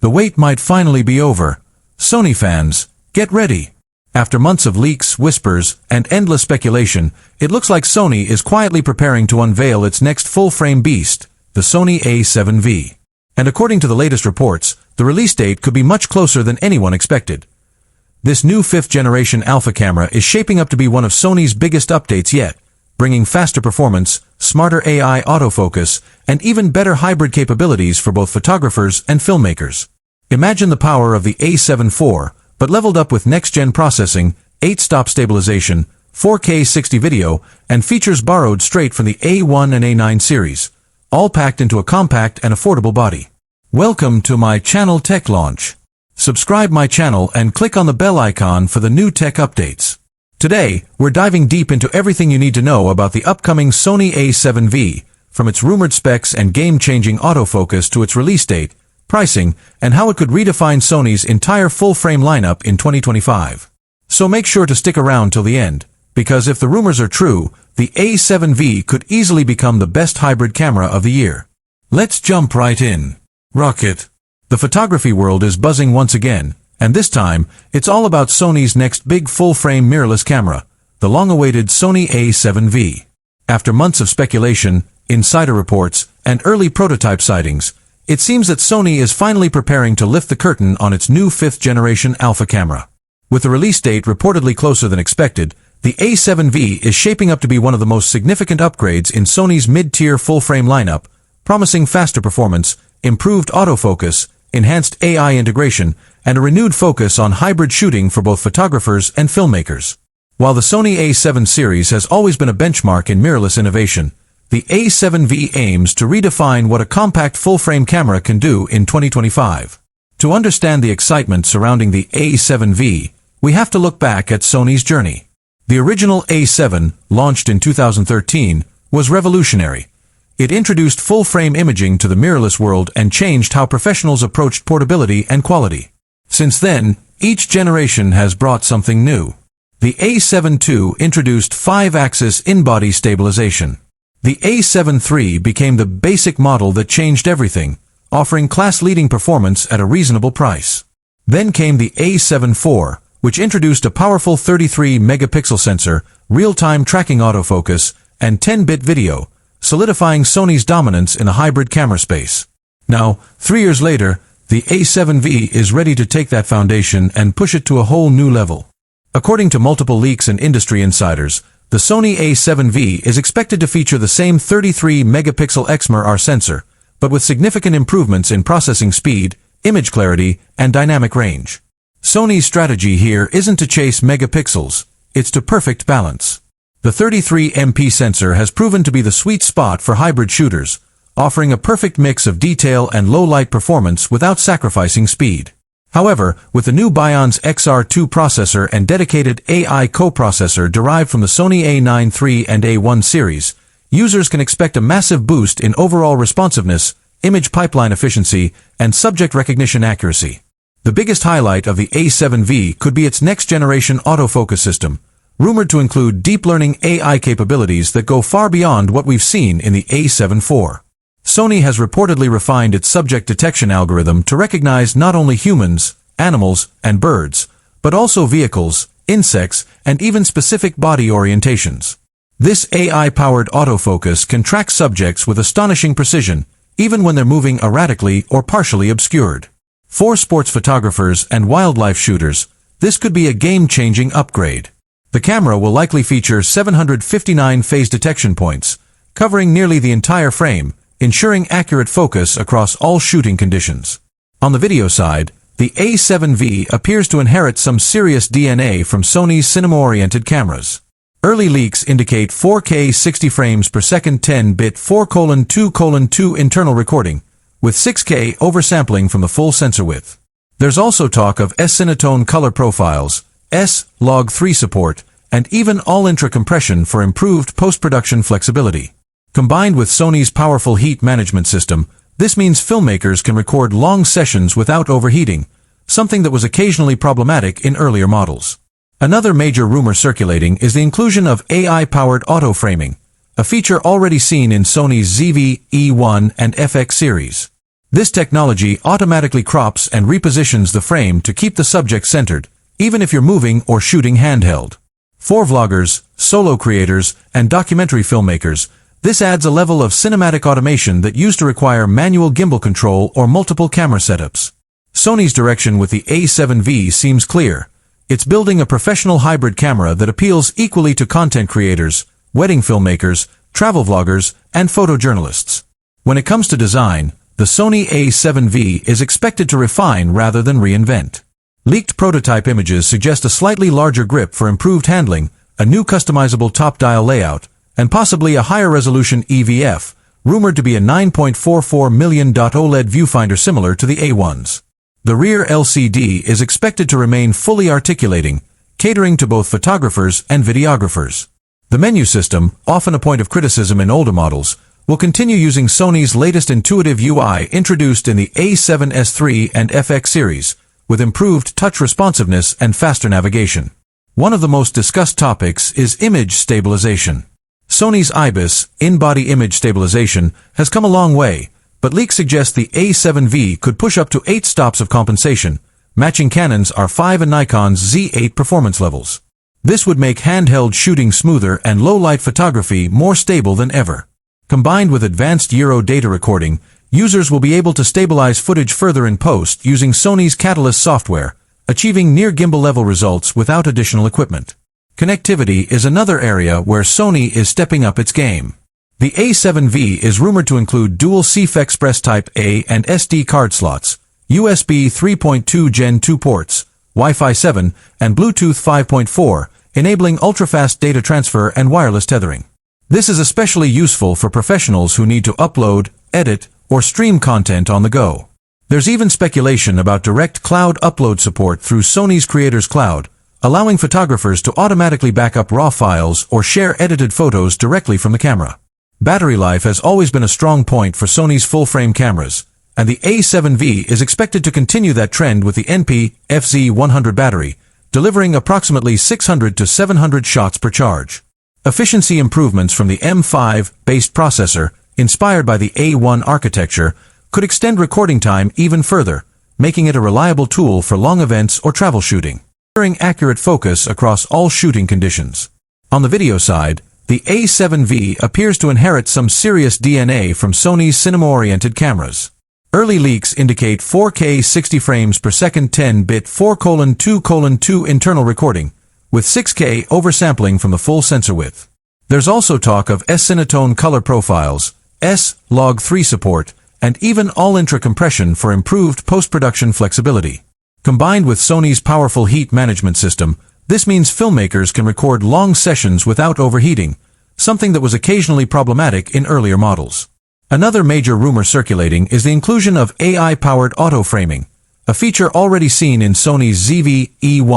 The wait might finally be over. Sony fans, get ready. After months of leaks, whispers, and endless speculation, it looks like Sony is quietly preparing to unveil its next full-frame beast, the Sony A7V. And according to the latest reports, the release date could be much closer than anyone expected. This new 5th-generation alpha camera is shaping up to be one of Sony's biggest updates yet, bringing faster performance, smarter AI autofocus, and even better hybrid capabilities for both photographers and filmmakers. Imagine the power of the A7 IV, but leveled up with next-gen processing, 8-stop stabilization, 4K 60 video, and features borrowed straight from the A1 and A9 series, all packed into a compact and affordable body. Welcome to my channel Tech Launch. Subscribe my channel and click on the bell icon for the new tech updates. Today, we're diving deep into everything you need to know about the upcoming Sony A7V, from its rumored specs and game-changing autofocus to its release date, pricing, and how it could redefine Sony's entire full-frame lineup in 2025. So make sure to stick around till the end, because if the rumors are true, the A7V could easily become the best hybrid camera of the year. Let's jump right in. Rocket. The photography world is buzzing once again, and this time, it's all about Sony's next big full-frame mirrorless camera, the long-awaited Sony A7V. After months of speculation, insider reports, and early prototype sightings, it seems that Sony is finally preparing to lift the curtain on its new 5th-generation alpha camera. With the release date reportedly closer than expected, the A7V is shaping up to be one of the most significant upgrades in Sony's mid-tier full-frame lineup, promising faster performance, improved autofocus, enhanced AI integration, and a renewed focus on hybrid shooting for both photographers and filmmakers. While the Sony A7 series has always been a benchmark in mirrorless innovation, the A7V aims to redefine what a compact full-frame camera can do in 2025. To understand the excitement surrounding the A7V, we have to look back at Sony's journey. The original A7, launched in 2013, was revolutionary. It introduced full-frame imaging to the mirrorless world and changed how professionals approached portability and quality. Since then, each generation has brought something new. The A7 II introduced 5-axis in-body stabilization. The A7 III became the basic model that changed everything, offering class-leading performance at a reasonable price. Then came the A7 IV, which introduced a powerful 33-megapixel sensor, real-time tracking autofocus, and 10-bit video, solidifying Sony's dominance in a hybrid camera space. Now, 3 years later, the A7V is ready to take that foundation and push it to a whole new level. According to multiple leaks and industry insiders, the Sony A7V is expected to feature the same 33-megapixel XMR sensor, but with significant improvements in processing speed, image clarity, and dynamic range. Sony's strategy here isn't to chase megapixels, it's to perfect balance. The 33MP sensor has proven to be the sweet spot for hybrid shooters, offering a perfect mix of detail and low-light performance without sacrificing speed. However, with the new Bion's XR2 processor and dedicated AI coprocessor derived from the Sony A9 III and A1 series, users can expect a massive boost in overall responsiveness, image pipeline efficiency, and subject recognition accuracy. The biggest highlight of the A7V could be its next-generation autofocus system, rumored to include deep learning AI capabilities that go far beyond what we've seen in the A7 IV. Sony has reportedly refined its subject detection algorithm to recognize not only humans, animals, and birds, but also vehicles, insects, and even specific body orientations. This AI-powered autofocus can track subjects with astonishing precision, even when they're moving erratically or partially obscured. For sports photographers and wildlife shooters, this could be a game-changing upgrade. The camera will likely feature 759 phase detection points, covering nearly the entire frame, ensuring accurate focus across all shooting conditions. On the video side, the A7V appears to inherit some serious DNA from Sony's cinema-oriented cameras. Early leaks indicate 4K 60 frames per second 10-bit 4:2:2 internal recording, with 6K oversampling from the full sensor width. There's also talk of S-Cinetone color profiles, S-Log3 support, and even all-intra compression for improved post-production flexibility. Combined with Sony's powerful heat management system, this means filmmakers can record long sessions without overheating, something that was occasionally problematic in earlier models. Another major rumor circulating is the inclusion of AI-powered auto-framing, a feature already seen in Sony's ZV, E1, and FX series. This technology automatically crops and repositions the frame to keep the subject centered, even if you're moving or shooting handheld. For vloggers, solo creators, and documentary filmmakers, this adds a level of cinematic automation that used to require manual gimbal control or multiple camera setups. Sony's direction with the A7V seems clear. It's building a professional hybrid camera that appeals equally to content creators, wedding filmmakers, travel vloggers, and photojournalists. When it comes to design, the Sony A7V is expected to refine rather than reinvent. Leaked prototype images suggest a slightly larger grip for improved handling, a new customizable top-dial layout, and possibly a higher resolution EVF, rumored to be a 9.44 million OLED viewfinder similar to the A1's. The rear LCD is expected to remain fully articulating, catering to both photographers and videographers. The menu system, often a point of criticism in older models, will continue using Sony's latest intuitive UI introduced in the A7S III and FX series, with improved touch responsiveness and faster navigation. One of the most discussed topics is image stabilization. Sony's IBIS, in-body image stabilization, has come a long way, but leaks suggest the A7V could push up to 8 stops of compensation, matching Canon's R5 and Nikon's Z8 performance levels. This would make handheld shooting smoother and low-light photography more stable than ever. Combined with advanced Euro data recording, users will be able to stabilize footage further in post using Sony's Catalyst software, achieving near-gimbal-level results without additional equipment. Connectivity is another area where Sony is stepping up its game. The A7V is rumored to include dual CF Express Type A and SD card slots, USB 3.2 Gen 2 ports, Wi-Fi 7, and Bluetooth 5.4, enabling ultra-fast data transfer and wireless tethering. This is especially useful for professionals who need to upload, edit, or stream content on the go. There's even speculation about direct cloud upload support through Sony's Creators Cloud, allowing photographers to automatically back up RAW files or share edited photos directly from the camera. Battery life has always been a strong point for Sony's full-frame cameras, and the A7V is expected to continue that trend with the NP-FZ100 battery, delivering approximately 600 to 700 shots per charge. Efficiency improvements from the M5-based processor, inspired by the A1 architecture, could extend recording time even further, making it a reliable tool for long events or travel shooting, ensuring accurate focus across all shooting conditions. On the video side, the A7V appears to inherit some serious DNA from Sony's cinema-oriented cameras. Early leaks indicate 4K 60 frames per second 10-bit 4:2:2 internal recording, with 6K oversampling from the full sensor width. There's also talk of S-Cinetone color profiles, S-Log3 support, and even all-intra compression for improved post-production flexibility. Combined with Sony's powerful heat management system, this means filmmakers can record long sessions without overheating, something that was occasionally problematic in earlier models. Another major rumor circulating is the inclusion of AI-powered auto-framing, a feature already seen in Sony's ZV-E1